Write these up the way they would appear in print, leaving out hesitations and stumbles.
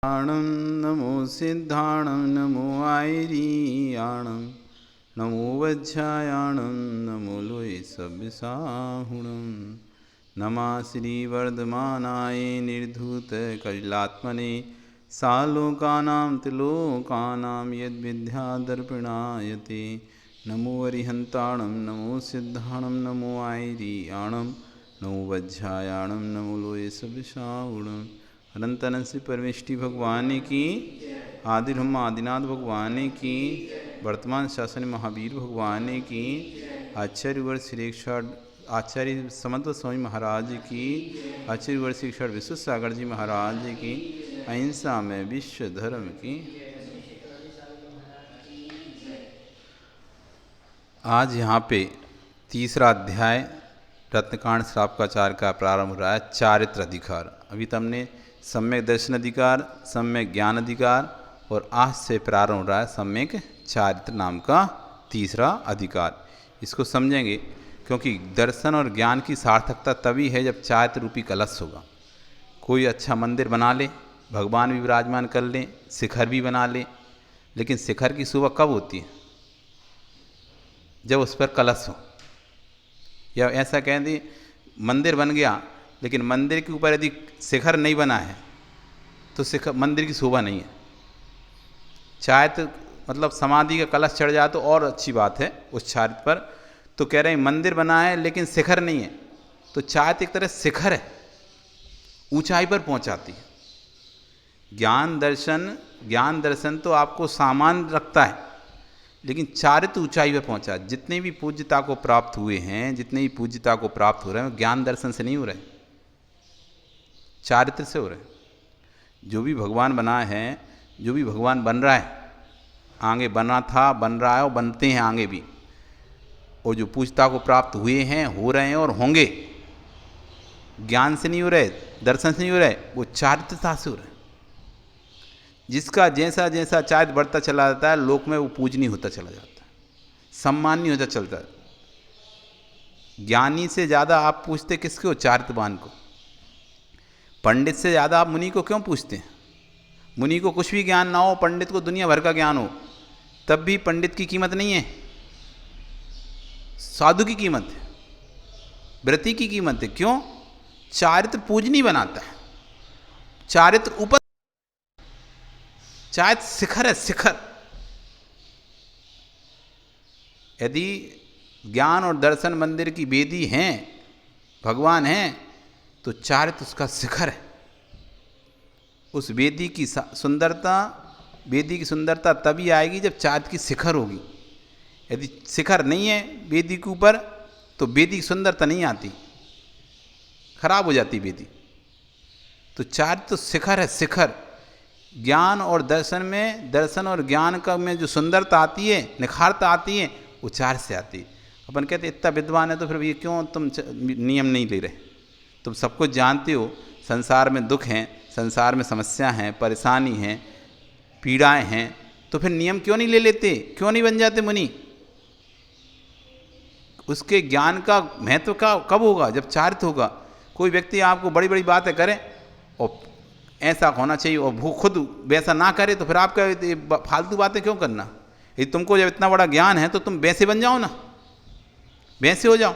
नमो सिद्धाणं नमो आयरियाणं नमो वज्रायाणं नमो लोये सव्यसाहुणं नमः श्रीवर्धमानाय निर्धूतकलिलात्मने सालोकानां त्रिलोकानां यद्विद्यादर्पणायते नमो अरिहन्ताणं नमो सिद्धाणं नमो आयरियाणं नमो वज्रायाणं नमो लोये सव्यसाहुणं अनंत अनंत से परमेष्टि भगवान की, आदि ब्रह्म आदिनाथ भगवान की, वर्तमान शासन महावीर भगवान की, आचार्य वर्ष श्रीक्षण आचार्य समंत स्वामी महाराज की, आचार्य वर्ष श्रीक्षण विश्व सागर जी महाराज की, अहिंसा में विश्व धर्म की। आज यहाँ पे तीसरा अध्याय रत्नकांड श्रावकाचार्य का प्रारंभ हो रहा है। चारित्र अधिकार। अभी तुमने सम्यक दर्शन अधिकार, सम्यक ज्ञान अधिकार और आज से प्रारंभ हो रहा है सम्यक चारित्र नाम का तीसरा अधिकार। इसको समझेंगे क्योंकि दर्शन और ज्ञान की सार्थकता तभी है जब चारित्र रूपी कलश होगा। कोई अच्छा मंदिर बना ले, भगवान भी विराजमान कर ले, शिखर भी बना ले, लेकिन शिखर की शोभा कब होती है? जब उस पर कलश हो। या ऐसा कह दें मंदिर बन गया लेकिन मंदिर के ऊपर यदि शिखर नहीं बना है तो शिखर मंदिर की शोभा नहीं है। चारित्र मतलब समाधि का कलश चढ़ जाए तो और अच्छी बात है उस चारित्र पर। तो कह रहे हैं मंदिर बना है लेकिन शिखर नहीं है, तो चारित्र एक तरह शिखर है, ऊंचाई पर पहुंचाती है। ज्ञान दर्शन तो आपको सामान रखता है, लेकिन चारित्र ऊंचाई पर पहुंचा। जितने भी पूज्यता को प्राप्त हुए हैं, जितने भी पूज्यता को प्राप्त हो रहे हैं, ज्ञान दर्शन से नहीं हो रहे, चारित्र से हो रहे। जो भी भगवान बना है, जो भी भगवान बन रहा है, आगे बना था, बन रहा है और बनते हैं आगे भी, और जो पूज्यता को प्राप्त हुए हैं, हो रहे हैं और होंगे, ज्ञान से नहीं हो रहे, दर्शन से नहीं हो रहे, वो चारित्रता से हो रहे। जिसका जैसा जैसा चारित्र बढ़ता चला जाता है, लोक में वो पूजनीय होता चला जाता है, सम्माननीय होता चलता है। ज्ञानी से ज़्यादा आप पूछते किसके हो? चारित्रवान को। पंडित से ज़्यादा आप मुनि को क्यों पूछते हैं? मुनि को कुछ भी ज्ञान ना हो, पंडित को दुनिया भर का ज्ञान हो, तब भी पंडित की कीमत नहीं है, साधु की कीमत है, व्रती की कीमत है। क्यों? चारित्र पूजनीय बनाता है। चारित्र ऊपर, चारित्र शिखर है, शिखर। यदि ज्ञान और दर्शन मंदिर की वेदी हैं, भगवान हैं, तो चारित्र उसका शिखर है। उस वेदी की सुंदरता तभी आएगी जब चारित्र की शिखर होगी। यदि शिखर नहीं है वेदी के ऊपर तो वेदी की सुंदरता नहीं आती, खराब हो जाती वेदी। तो चारित्र तो शिखर है, शिखर। ज्ञान और दर्शन में, दर्शन और ज्ञान का में जो सुंदरता आती है, निखारता आती है, वो चारित्र से आती है। अपन कहते इतना विद्वान है तो फिर ये क्यों तुम नियम नहीं ले रहे? तुम सब कुछ जानते हो, संसार में दुख हैं, संसार में समस्या हैं, परेशानी हैं, पीड़ाएं हैं, तो फिर नियम क्यों नहीं ले लेते? क्यों नहीं बन जाते मुनि? उसके ज्ञान का महत्व का कब होगा? जब चारित्र होगा। कोई व्यक्ति आपको बड़ी बड़ी बातें करे और ऐसा होना चाहिए और वो खुद वैसा ना करे, तो फिर आपका फालतू बातें क्यों करना? यदि तुमको जब इतना बड़ा ज्ञान है तो तुम वैसे बन जाओ ना, वैसे हो जाओ।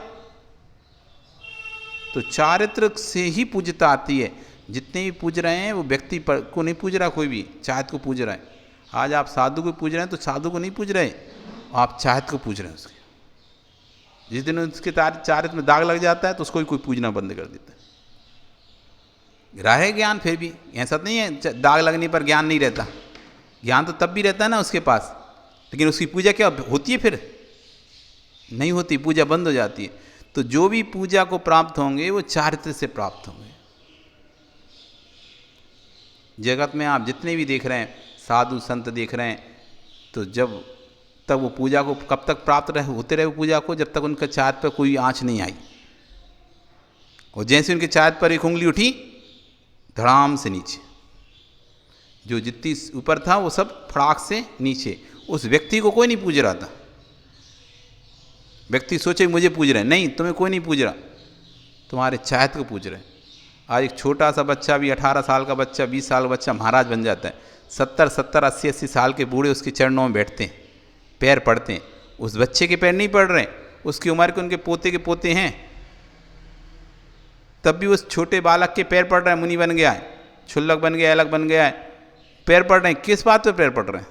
तो चारित्र से ही पूज्यता आती है। जितने भी पूज रहे हैं वो व्यक्ति पर को नहीं पूज रहा, कोई भी चारित्र को पूज रहा है। आज आप साधु को पूज रहे हैं तो साधु को नहीं पूज रहे, आप चारित्र को पूज रहे हैं उसके। जिस दिन उसके चारित्र में दाग लग जाता है तो उसको कोई पूजना बंद कर देता है। रहे ज्ञान फिर भी, ऐसा नहीं है दाग लगने पर ज्ञान नहीं रहता। ज्ञान तो तब भी रहता है ना उसके पास, लेकिन उसकी पूजा क्या होती है? फिर नहीं होती, पूजा बंद हो जाती है। तो जो भी पूजा को प्राप्त होंगे वो चारित्र से प्राप्त होंगे। जगत में आप जितने भी देख रहे हैं, साधु संत देख रहे हैं, तो जब तक वो पूजा को कब तक प्राप्त होते रहे पूजा को, जब तक उनका चारित्र पर कोई आँच नहीं आई। और जैसे उनके चारित्र पर एक उंगली उठी, धड़ाम से नीचे, जो जितनी ऊपर था वो सब फड़ाक से नीचे। उस व्यक्ति को कोई नहीं पूज रहा था। व्यक्ति सोचे मुझे पूज रहे हैं, नहीं, तुम्हें कोई नहीं पूज रहा, तुम्हारे चारित्र को पूज रहे हैं। आज एक छोटा सा बच्चा भी 18 साल का बच्चा 20 साल का बच्चा महाराज बन जाता है। 70 80 साल के बूढ़े उसके चरणों में बैठते हैं, पैर पड़ते हैं। उस बच्चे के पैर नहीं पड़ रहे, उसकी उम्र के उनके पोते के पोते हैं, तब भी उस छोटे बालक के पैर पड़ रहे हैं। मुनि बन गया है, क्षुल्लक बन गया, अलग बन गया है, पैर पड़ रहे हैं। किस बात पर पैर पड़ रहे हैं?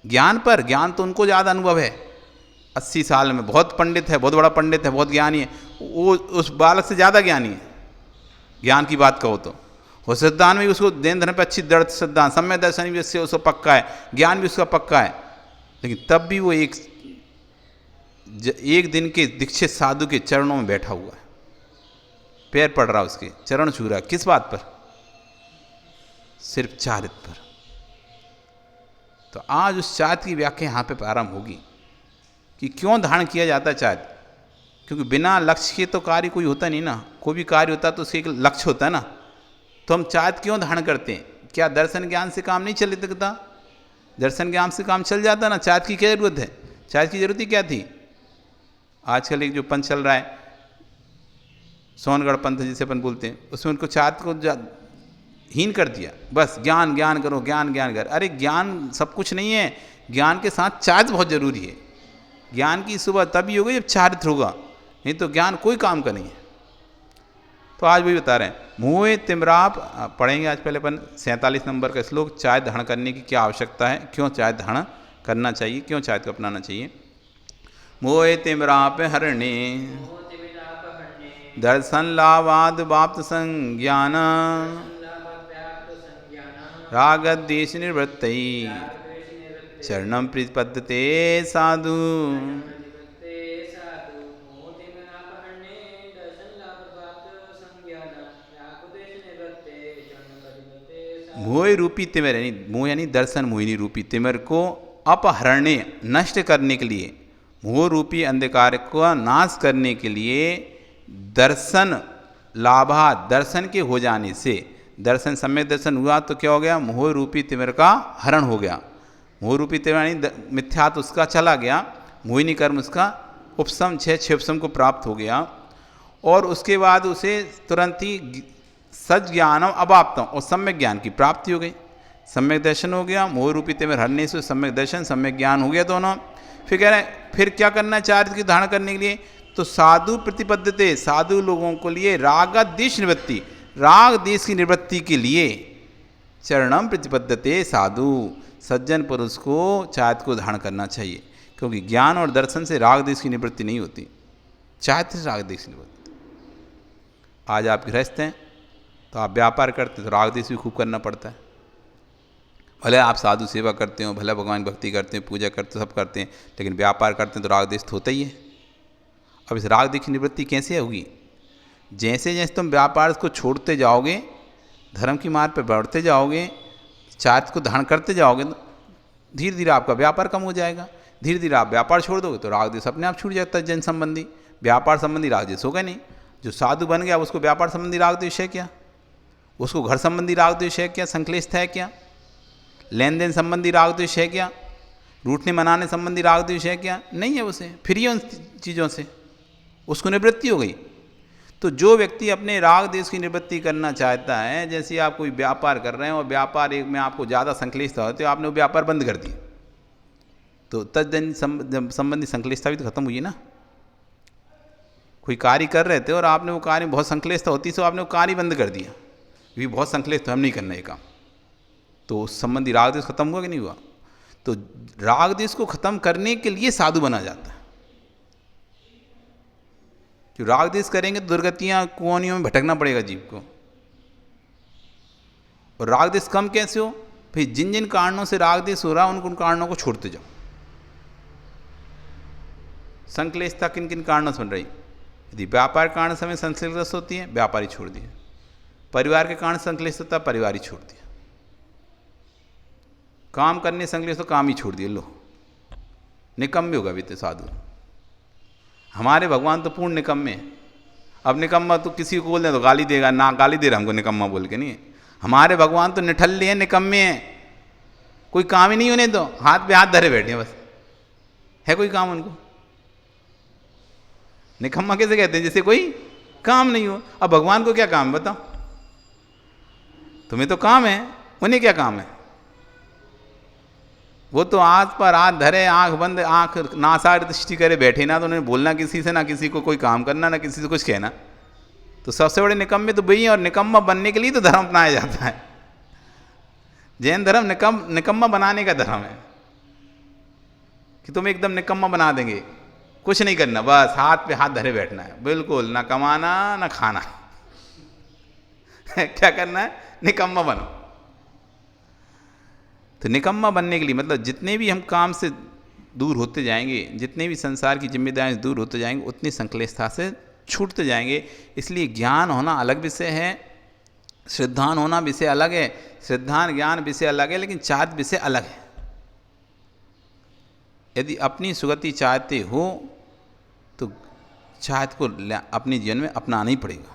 ज्ञान पर। ज्ञान तो उनको ज़्यादा अनुभव है, 80 साल में बहुत पंडित है, बहुत बड़ा पंडित है, बहुत ज्ञानी है, वो उस बालक से ज़्यादा ज्ञानी है। ज्ञान की बात कहो तो वो सिद्धांत में भी उसको देन धन पर अच्छी दृढ़ सिद्धांत, सम्यक दर्शन भी उससे उसको पक्का है, ज्ञान भी उसका पक्का है, लेकिन तब भी वो एक दिन के दीक्षित साधु के चरणों में बैठा हुआ है, पैर पड़ रहा, उसके चरण छू रहा। किस बात पर? सिर्फ चारित्र पर। तो आज उस चारित्र की व्याख्या यहाँ पे प्रारंभ होगी कि क्यों धारण किया जाता है चारित्र। क्योंकि बिना लक्ष्य के तो कार्य कोई होता नहीं ना, कोई भी कार्य होता तो उसके एक लक्ष्य होता है ना। तो हम चारित्र क्यों धारण करते हैं? क्या दर्शन ज्ञान से काम नहीं चल सकता? दर्शन ज्ञान से काम चल जाता ना। चारित्र की क्या जरूरत है? चारित्र की जरूरत ही क्या थी? आजकल एक जो पंथ चल रहा है, सोनगढ़ पंथ जिसे अपन बोलते हैं, उसमें उनको चारित्र को हीन कर दिया। बस ज्ञान ज्ञान करो, ज्ञान ज्ञान कर। अरे ज्ञान सब कुछ नहीं है, ज्ञान के साथ चारित्र बहुत जरूरी है। ज्ञान की सुबह तभी होगी जब चारित्र होगा, नहीं तो ज्ञान कोई काम का नहीं है। तो आज वही बता रहे हैं, मोहे तिमराप पढ़ेंगे आज पहले अपन 47 नंबर का श्लोक। चारित्र धारण करने की क्या आवश्यकता है, क्यों चारित्र धारण करना चाहिए, क्यों चारित्र को अपनाना चाहिए। मोहे तिमराप हरणे दर्शन लावाद वाप्त संज्ञान रागद्वेष निवृत्तै चरणम प्रतिपद्यते साधु। मोह रूपी तिमिर, यानी मोह यानी दर्शन मोहिनी रूपी तिमिर को अपहरणे नष्ट करने के लिए, मोह रूपी अंधकार को नाश करने के लिए दर्शन लाभा, दर्शन के हो जाने से, दर्शन सम्यक दर्शन हुआ तो क्या हो गया? मोह रूपी तिमिर का हरण हो गया। मोह रूपी तिमिर यानी मिथ्यात्व उसका चला गया, मोहिनी कर्म उसका उपशम, छह उपशम को प्राप्त हो गया। और उसके बाद उसे तुरंत ही सच ज्ञानम अवाप्तम, और सम्यक ज्ञान की प्राप्ति हो गई। सम्यक दर्शन हो गया, मोह रूपी तिमिर हरने से सम्यक दर्शन सम्यक ज्ञान हो गया दोनों। फिर कह रहे हैं फिर क्या करना है चारित्र की धारण करने के लिए? तो साधु प्रतिपद्यते, साधु लोगों को लिए रागद्वेष निवृत्ति, राग देश की निवृत्ति के लिए चरणम प्रतिपद्यते साधु, सज्जन पुरुष को चारित्र को धारण करना चाहिए। क्योंकि ज्ञान और दर्शन से राग देश की निवृत्ति नहीं होती, चारित्र से राग देश की निवृत्ति। आज आप गृहस्थ हैं तो आप व्यापार करते हैं तो राग देश भी खूब करना पड़ता है। भले आप साधु सेवा करते हो, भले भगवान भक्ति करते हैं, पूजा करते सब करते हैं, लेकिन व्यापार करते हैं तो राग देश तो होता ही है। अब इस राग देश की निवृत्ति कैसे होगी? जैसे जैसे तुम व्यापार को छोड़ते जाओगे, धर्म की मार्ग पर बढ़ते जाओगे, चारित्र को धारण करते जाओगे, तो धीरे धीरे आपका व्यापार कम हो जाएगा। धीरे धीरे आप व्यापार छोड़ दोगे तो राग देश अपने आप छूट जाता है। जन संबंधी व्यापार संबंधी राग देश होगा नहीं। जो साधु बन गया उसको व्यापार संबंधी राग देश है क्या? उसको घर संबंधी राग देश है क्या? संक्लेश है क्या? लेन देन संबंधी राग देश है क्या? रूठने मनाने संबंधी राग देश है क्या? नहीं है। उसे फ्री है उन चीज़ों से, उसको निवृत्ति हो गई। तो जो व्यक्ति अपने राग देश की निवृत्ति करना चाहता है, जैसे आप कोई व्यापार कर रहे हैं और व्यापार एक में आपको ज़्यादा संक्लिष्टता होती है, आपने वो व्यापार बंद कर दिया, तो तद्जन संबंधी संक्लिष्टता भी तो खत्म हुई ना। कोई कार्य कर रहे थे और आपने वो कार्य बहुत संक्लिष्टता होती तो आपने वो कार्य बंद कर दिया, भी बहुत संक्लिष्ट, हम नहीं करना ये काम, तो उस संबंधी राग देश खत्म हुआ कि नहीं हुआ? तो राग देश को खत्म करने के लिए साधु बना जाता है। जो राग देश करेंगे तो दुर्गतियाँ कुआनियों में भटकना पड़ेगा जीव को। और राग देश कम कैसे हो? फिर जिन जिन कारणों से राग देश हो रहा है उन कारणों को छोड़ते जाओ। संक्लेशता किन किन कारणों से बन रही? यदि व्यापार कारण समय संक्लेश होती है, व्यापारी छोड़ दिया। परिवार के कारण संक्लेश होता है, परिवार ही छोड़ दिया। काम करने संक्लेश तो काम ही छोड़ दिया। लो निकम्मे होगा बीते साधु। हमारे भगवान तो पूर्ण निकम्मे हैं। अब निकम्मा तो किसी को बोल दें तो गाली देगा, ना गाली दे रहा हमको निकम्मा बोल के नहीं है। हमारे भगवान तो निठल्ले हैं, निकम्मे हैं, कोई काम ही नहीं उन्हें, तो हाथ पे हाथ धरे बैठे हैं, बस है कोई काम उनको। निकम्मा कैसे कहते हैं? जैसे कोई काम नहीं हो। अब भगवान को क्या काम बताओ? तुम्हें तो काम है, उन्हें क्या काम है? वो तो हाथ पर हाथ धरे, आंख बंद, आंख नासार दृष्टि करे बैठे ना, तो उन्हें बोलना किसी से, ना किसी को कोई काम करना, ना किसी से कुछ कहना। तो सबसे बड़े निकम्मे तो वही हैं, और निकम्मा बनने के लिए तो धर्म अपनाया जाता है। जैन धर्म निकम्मा बनाने का धर्म है कि तुम्हें एकदम निकम्मा बना देंगे, कुछ नहीं करना, बस हाथ पे हाथ धरे बैठना है, बिल्कुल ना कमाना ना खाना। क्या करना है? निकम्मा बनो। तो निकम्मा बनने के लिए मतलब जितने भी हम काम से दूर होते जाएंगे, जितने भी संसार की जिम्मेदारियां दूर होते जाएंगे, उतनी संकलेशता से छूटते जाएंगे। इसलिए ज्ञान होना अलग विषय है, श्रद्धान होना विषय अलग है, श्रद्धान ज्ञान विषय अलग है, लेकिन चाहत विषय अलग है। यदि अपनी सुगति चाहते हो तो चाहत को अपने जीवन में अपनाना ही पड़ेगा,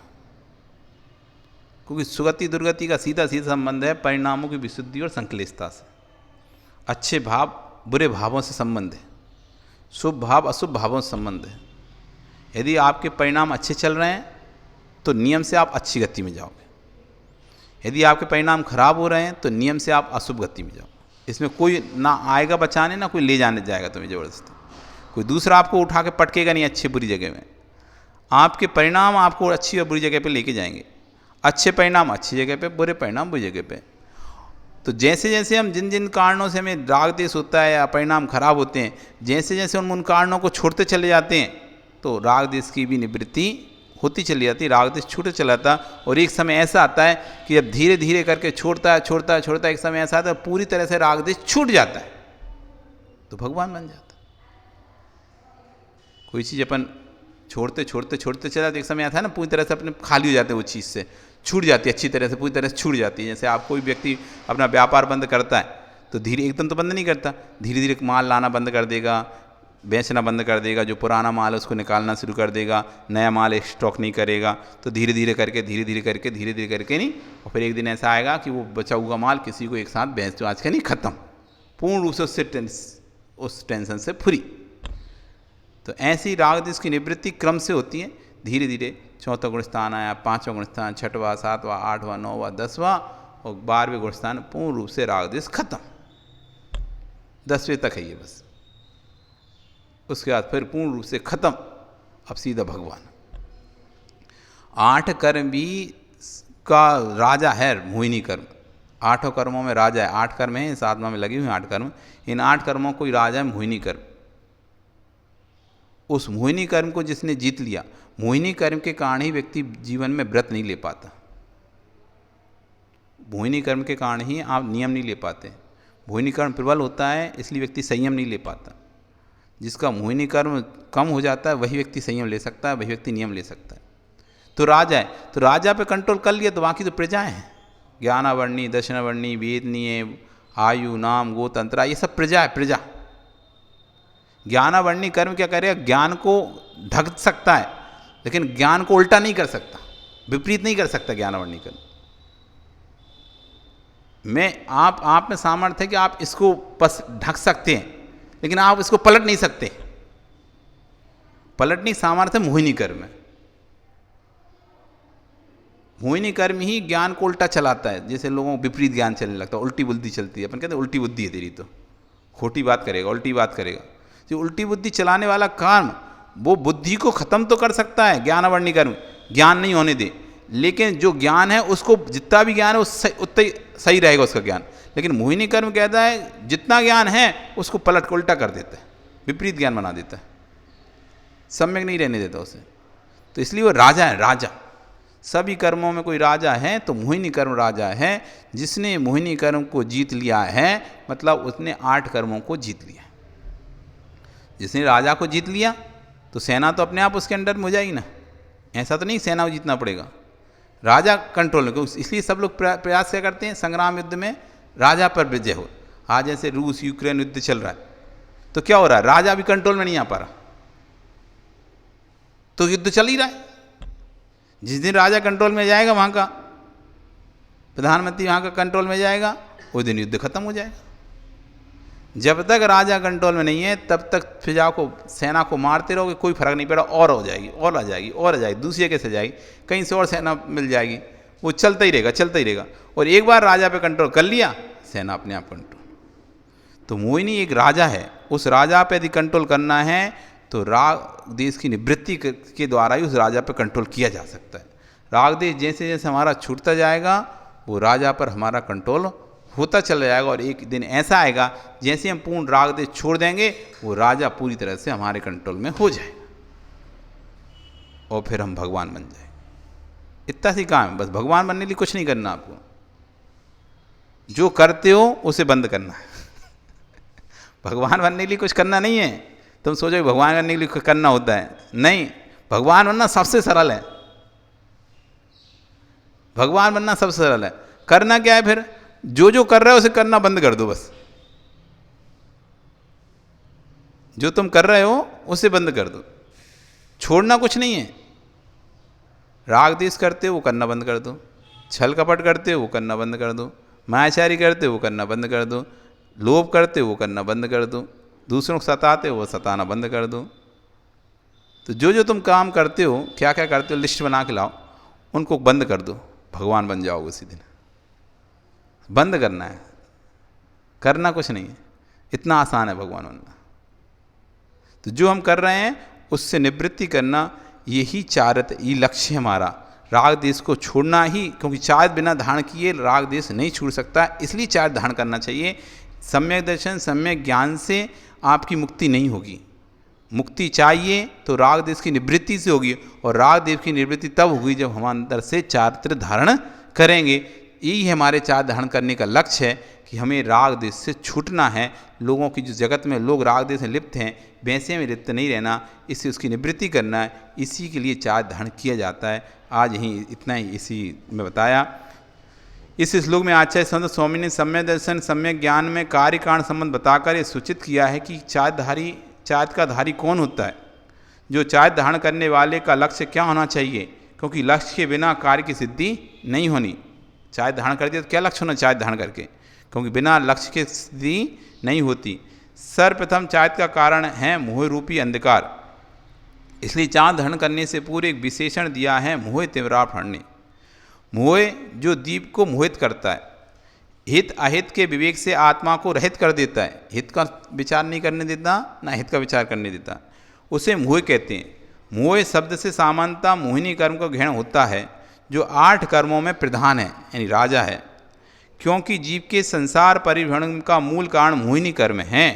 क्योंकि सुगति दुर्गति का सीधा सीधा संबंध है परिणामों की विशुद्धि और संकलेशता से। अच्छे भाव बुरे भावों से संबंध है, शुभ भाव अशुभ भावों से संबंध है। यदि आपके परिणाम अच्छे चल रहे हैं तो नियम से आप अच्छी गति में जाओगे, यदि आपके परिणाम खराब हो रहे हैं तो नियम से आप अशुभ गति में जाओगे। इसमें कोई ना आएगा बचाने, ना कोई ले जाने जाएगा तुम्हें ज़बरदस्ती, कोई दूसरा आपको उठा के पटकेगा नहीं अच्छी बुरी जगह में। आपके परिणाम आपको अच्छी और बुरी जगह पे लेके जाएंगे, अच्छे परिणाम अच्छी जगह पे, बुरे परिणाम बुरी जगह पे। तो जैसे जैसे हम जिन जिन कारणों से हमें राग द्वेष होता है या परिणाम खराब होते हैं, जैसे जैसे उन कारणों को छोड़ते चले जाते हैं तो राग द्वेष की भी निवृत्ति होती चली जाती है, राग द्वेष छूटते चला जाता। और एक समय ऐसा आता है कि जब धीरे धीरे करके छोड़ता है, एक समय ऐसा आता है पूरी तरह से राग द्वेष छूट जाता है तो भगवान बन जाता है। कोई चीज़ अपन छोड़ते चला जाता, एक समय आता है ना पूरी तरह से अपने खाली हो जाते हैं, वो चीज़ से छूट जाती है, अच्छी तरह से पूरी तरह से छूट जाती है। जैसे आप कोई व्यक्ति अपना व्यापार बंद करता है तो धीरे एकदम तो बंद नहीं करता, धीरे धीरे माल लाना बंद कर देगा, बेचना बंद कर देगा, जो पुराना माल है उसको निकालना शुरू कर देगा, नया माल स्टॉक नहीं करेगा। तो धीरे धीरे करके नहीं, और फिर एक दिन ऐसा आएगा कि वो बचा हुआ माल किसी को एक साथ बेच दो, आज का नहीं, ख़त्म, पूर्ण रूप से उस टेंशन से फ्री। तो ऐसी राग द्वेष की निवृत्ति क्रम से होती है, धीरे धीरे। चौथा गुण स्थान आया, पाँचवा गुण स्थान, छठवां, सातवां, आठवां, नौवां, 10वां और 12वें गुण स्थान पूर्ण रूप से राग द्वेष खत्म। 10वें तक है ये बस, उसके बाद फिर पूर्ण रूप से खत्म, अब सीधा भगवान। 8 कर्म भी का राजा है मोहिनी कर्म, 8 कर्मों में राजा है। 8 कर्म हैं, 7वां में लगे हुए 8 कर्म, इन 8 कर्मों को राजा है मोहिनी कर्म। उस मोहिनी कर्म को जिसने जीत लिया, मोहिनी कर्म के कारण ही व्यक्ति जीवन में व्रत नहीं ले पाता, मोहिनी कर्म के कारण ही आप नियम नहीं ले पाते। मोहिनी कर्म प्रबल होता है इसलिए व्यक्ति संयम नहीं ले पाता। जिसका मोहिनी कर्म कम हो जाता है वही व्यक्ति संयम ले सकता है, वही व्यक्ति नियम ले सकता है। तो राजा है, तो राजा पे कंट्रोल कर लिया तो बाकी तो प्रजाएं हैं, ज्ञानावर्णी, दशनावर्णी, वेदनीय, आयु, नाम, गोतंत्रा, ये सब प्रजा है। प्रजा ज्ञानावर्णी कर्म क्या करेगा? ज्ञान को ढक सकता है लेकिन ज्ञान को उल्टा नहीं कर सकता, विपरीत नहीं कर सकता। ज्ञानावर्णी कर्म में आप में सामर्थ्य है कि आप इसको बस ढक सकते हैं लेकिन आप इसको पलट नहीं सकते। पलटनी सामर्थ्य मोहिनी कर्म है। मोहिनी कर्म ही ज्ञान को उल्टा चलाता है। जैसे लोगों को विपरीत ज्ञान चलने लगता है, उल्टी बुद्धि चलती है, अपन कहते हैं उल्टी बुद्धि है तेरी, तो खोटी बात करेगा, उल्टी बात करेगा। जो उल्टी बुद्धि चलाने वाला काम वो बुद्धि को खत्म तो कर सकता है ज्ञानावर्णी कर्म, ज्ञान नहीं होने दे, लेकिन जो ज्ञान है उसको, जितना भी ज्ञान है उतना ही सही रहेगा उसका ज्ञान। लेकिन मोहिनी कर्म कहता है जितना ज्ञान है उसको पलट को उल्टा कर देता है, विपरीत ज्ञान बना देता है, सम्यक नहीं रहने देता उसे। तो इसलिए वो राजा है। राजा सभी कर्मों में कोई राजा है तो मोहिनी कर्म राजा है। जिसने मोहिनी कर्म को जीत लिया है मतलब उसने 8 कर्मों को जीत लिया। जिसने राजा को जीत लिया तो सेना तो अपने आप उसके अंडर में हो जाएगी ना। ऐसा तो नहीं सेना को जीतना पड़ेगा, राजा कंट्रोल में। इसलिए सब लोग प्रयास क्या करते हैं, संग्राम युद्ध में राजा पर विजय हो। आज जैसे रूस यूक्रेन युद्ध चल रहा है तो क्या हो रहा है, राजा भी कंट्रोल में नहीं आ पा रहा, तो युद्ध चल ही रहा है। जिस दिन राजा कंट्रोल में जाएगा, वहाँ का प्रधानमंत्री वहाँ का कंट्रोल में जाएगा, उस दिन युद्ध खत्म हो जाएगा। जब तक राजा कंट्रोल में नहीं है तब तक प्रजा को, सेना को मारते रहोगे, कोई फर्क नहीं पड़ा, और हो जाएगी, और आ जाएगी, और आ जाएगी, दूसरी जगह से जाएगी, कहीं से और सेना मिल जाएगी, वो चलता ही रहेगा, चलता ही रहेगा। और एक बार राजा पे कंट्रोल कर लिया, सेना अपने आप कंट्रोल। तो मोहिनी एक राजा है, उस राजा पे यदि कंट्रोल करना है तो राग देश की निवृत्ति के द्वारा ही उस राजा पे कंट्रोल किया जा सकता है। राग देश जैसे जैसे हमारा छूटता जाएगा, वो राजा पर हमारा कंट्रोल होता चला जाएगा, और एक दिन ऐसा आएगा जैसे हम पूर्ण राग देश छोड़ देंगे, वो राजा पूरी तरह से हमारे कंट्रोल में हो जाएगा और फिर हम भगवान बन जाएंगे। इतना सी काम है, बस भगवान बनने के लिए कुछ नहीं करना आपको, जो करते हो उसे बंद करना है। भगवान बनने के लिए कुछ करना नहीं है। तुम सोचो भगवान बनने के लिए कुछ करना होता है, नहीं। भगवान बनना सबसे सरल है, भगवान बनना सबसे सरल है। करना क्या है फिर? जो जो कर रहे हो उसे करना बंद कर दो बस। जो तुम कर रहे हो उसे बंद कर दो, छोड़ना कुछ नहीं है। राग द्वेष करते हो वो करना बंद कर दो, छल कपट करते हो वो करना बंद कर दो, मायाचारी करते हो वो करना बंद कर दो, लोभ करते हो वो करना बंद कर दो, दूसरों को सताते हो वो सताना बंद कर दो। तो जो जो तुम काम करते हो, क्या क्या करते हो, लिस्ट बना के लाओ, उनको बंद कर दो, भगवान बन जाओगे उसी दिन। बंद करना है, करना कुछ नहीं है, इतना आसान है भगवान बनना। तो जो हम कर रहे हैं उससे निवृत्ति करना, यही चारित्र, ये लक्ष्य है हमारा। राग देश को छोड़ना ही, क्योंकि चारित्र बिना धारण किए राग देश नहीं छूट सकता, इसलिए चारित्र धारण करना चाहिए। सम्यक दर्शन, सम्यक ज्ञान से आपकी मुक्ति नहीं होगी। मुक्ति चाहिए तो राग देश की निवृत्ति से होगी, और राग देश की निवृत्ति तब होगी जब हम अंदर से चारित्र धारण करेंगे। यही हमारे चारित्र धारण करने का लक्ष्य है कि हमें राग देश से छूटना है। लोगों की जो जगत में लोग राग देश में लिप्त हैं, वैसे में लिप्त नहीं रहना, इससे उसकी निवृत्ति करना है, इसी के लिए चारित्र धारण किया जाता है। आज यहीं इतना ही इसी में बताया। इस श्लोक में आचार्य संत स्वामी ने सम्यक दर्शन, सम्यक ज्ञान में कार्य कारण संबंध बताकर ये सूचित किया है कि चारित्र का धारी कौन होता है, जो चारित्र धारण करने वाले का लक्ष्य क्या होना चाहिए, क्योंकि लक्ष्य के बिना कार्य की सिद्धि नहीं होनी। चारित्र धारण कर दिया तो क्या लक्ष्य होना चारित्र धारण करके, क्योंकि बिना लक्ष्य के सिद्धि नहीं होती। सर्वप्रथम चारित्र का कारण है मोह रूपी अंधकार, इसलिए चारित्र धारण करने से पूरे एक विशेषण दिया है मोह तिमिरापहरण ने। मोह जो दीप को मोहित करता है, हित अहित के विवेक से आत्मा को रहित कर देता है, हित का विचार नहीं करने देता ना हित का विचार करने देता, उसे मोह कहते हैं। मोह शब्द से सामान्यतः मोहिनी कर्म का ग्रहण होता है, जो 8 कर्मों में प्रधान है, यानी राजा है। क्योंकि जीव के संसार परिभ्रमण का मूल कारण मोहिनी कर्म है,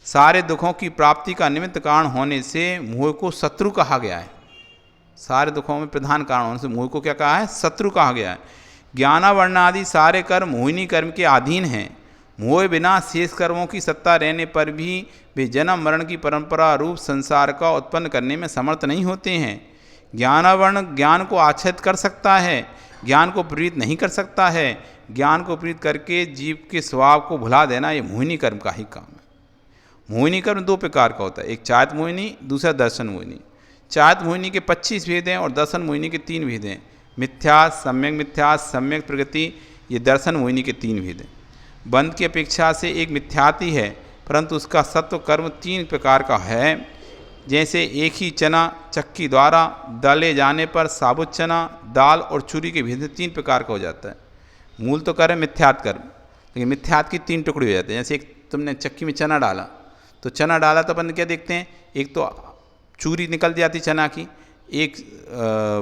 सारे दुखों की प्राप्ति का निमित्त कारण होने से मोह को शत्रु कहा गया है। सारे दुखों में प्रधान कारण होने से मोह को क्या कहा है? शत्रु कहा गया है। ज्ञानावर्ण आदि सारे कर्म मोहिनी कर्म के अधीन हैं। मोह बिना शेष कर्मों की सत्ता रहने पर भी वे जन्म मरण की परंपरा रूप संसार का उत्पन्न करने में समर्थ नहीं होते हैं। ज्ञानावर्ण ज्ञान को आच्छादित कर सकता है, ज्ञान को प्रेरित नहीं कर सकता है। ज्ञान को प्रेरित करके जीव के स्वभाव को भुला देना, ये मोहिनी कर्म का ही काम है। मोहिनी कर्म 2 प्रकार का होता है, एक चारित्र मोहिनी, दूसरा दर्शन मोहिनी। चारित्र मोहिनी के 25 भेद हैं और दर्शन मोहिनी के 3 भेद हैं। मिथ्या, सम्यक प्रगति, ये दर्शन मोहिनी के 3 भेद हैं। बंध की अपेक्षा से एक मिथ्याति है, परंतु उसका सत्व कर्म 3 प्रकार का है। जैसे एक ही चना चक्की द्वारा डाले जाने पर साबुत चना, दाल और चूरी के भेद से 3 प्रकार का हो जाता है। मूल तो कर्म मिथ्यात कर्म, लेकिन मिथ्यात की 3 टुकड़े हो जाते हैं। जैसे एक तुमने चक्की में चना डाला, तो चना डाला तो अपन क्या देखते हैं, एक तो चूरी निकल जाती चना की, एक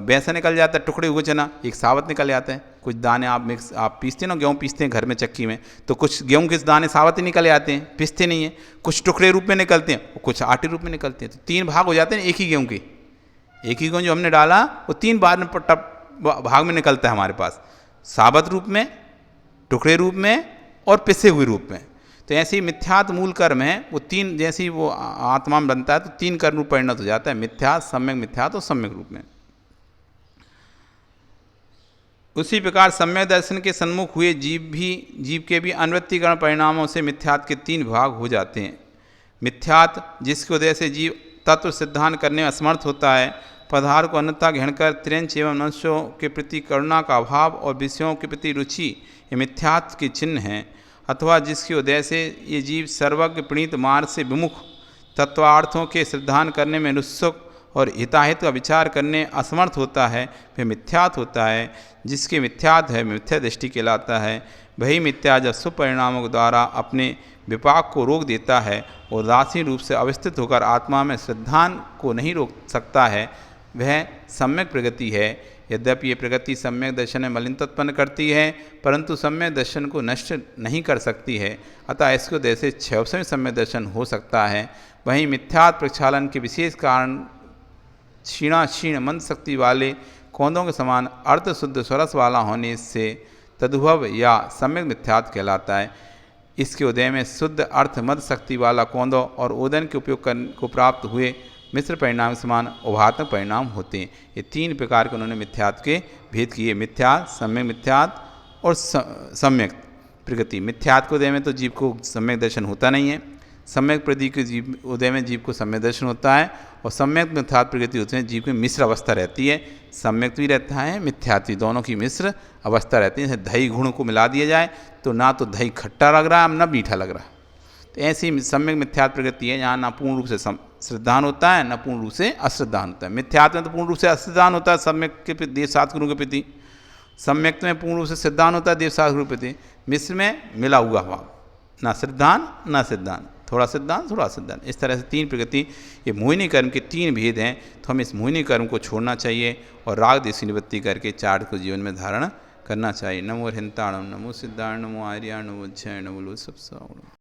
बेसन निकल जाता है टुकड़े हुए चना, एक साबुत निकल जाता है। कुछ दाने आप पीसते हैं ना, गेहूँ पीसते हैं घर में चक्की में, तो कुछ गेहूँ के दाने साबुत ही निकल जाते हैं, पिसते नहीं हैं। कुछ टुकड़े रूप में निकलते हैं और कुछ आटे रूप में निकलते हैं। तो 3 भाग हो जाते हैं एक ही गेहूँ के। एक ही गेहूँ जो हमने डाला वो 3 भाग में निकलता है हमारे पास, साबुत रूप में, टुकड़े रूप में और पिसे हुए रूप में। तो ऐसे ही मिथ्यात मूल कर्म है, वो 3 जैसे ही वो आत्मा में बनता है तो 3 कर्म रूप परिणत हो जाता है, मिथ्यात, सम्यक मिथ्यात और सम्यक रूप में। उसी प्रकार सम्यक दर्शन के सन्मुख हुए जीव के भी अनुवृत्तिकरण परिणामों से मिथ्यात के 3 भाग हो जाते हैं। मिथ्यात जिसकी वजह से जीव तत्व सिद्धांत करने में असमर्थ होता है, पदार्थ को अन्यथा ग्रहण कर त्रियंच एवं मनुष्यों के प्रति करुणा का अभाव और विषयों के प्रति रुचि, ये मिथ्यात के चिन्ह हैं। अथवा जिसकी वजह से ये जीव सर्वज्ञ प्रणीत मार्ग से विमुख, तत्वार्थों के सिद्धांत करने में उत्सुक और हिताहित का विचार करने असमर्थ होता है वह मिथ्यात्व होता है। जिसके मिथ्यात्व है मिथ्या दृष्टि कहलाता है। वही मिथ्या जब शुभ परिणामों के द्वारा अपने विपाक को रोक देता है और उदासीन रूप से अवस्थित होकर आत्मा में श्रद्धान को नहीं रोक सकता है, वह सम्यक प्रगति है। यद्यपि ये प्रगति सम्यक दर्शन में मलिनता उत्पन्न करती है, परंतु सम्यक दर्शन को नष्ट नहीं कर सकती है। अतः इसके उदय से क्षय सम्यक दर्शन हो सकता है। वहीं मिथ्यात्व प्रक्षालन के विशेष कारण क्षीण मंद शक्ति वाले कौंदों के समान अर्थ शुद्ध स्वरस वाला होने से तदुभव या सम्यक मिथ्यात्व कहलाता है। इसके उदय में शुद्ध अर्थ मद शक्ति वाला कौंदों और ओदन के उपयोग को प्राप्त हुए मिश्र परिणाम के समान उभात्मक परिणाम होते हैं। ये तीन प्रकार के उन्होंने मिथ्यात्व के भेद किए, मिथ्यात्व, सम्यक मिथ्यात्व और सम्यक प्रगति। मिथ्यात्व के उदय में तो जीव को सम्यक दर्शन होता नहीं है, सम्यक प्रगति के जीव उदय में जीव को सम्यक दर्शन होता है, और सम्यक मिथ्यात्व प्रगति होते हैं जीव की मिश्र अवस्था रहती है। सम्यक भी रहता है, मिथ्यात्व दोनों की मिश्र अवस्था रहती है। जैसे दही गुण को मिला दिया जाए तो ना तो दही खट्टा लग रहा है ना मीठा लग रहा है। तो ऐसी सम्यक मिथ्यात्व प्रगति है जहाँ ना पूर्ण रूप से श्रद्धान होता है, न पूर्ण रूप से अश्रद्धान होता है। मिथ्यात्व में तो पूर्ण रूप से अश्रद्धान होता है सम्यक के प्रति, देवसात गुरु के प्रति। सम्यक में पूर्ण रूप से श्रद्धान होता है देवसात गुरु के प्रति। मिश्र में मिला हुआ भाव, ना श्रद्धान ना सिद्धान, थोड़ा सिद्धांत थोड़ा सिद्धांत। इस तरह से तीन प्रगति, ये मोहिनी कर्म के तीन भेद हैं। तो हम इस मोहिनी कर्म को छोड़ना चाहिए और राग देश निवृत्ति करके चार्ट को जीवन में धारण करना चाहिए। नमो हिंताणम, नमो सिद्धाण, नमो आर्याण, नमो जय, नमो सब।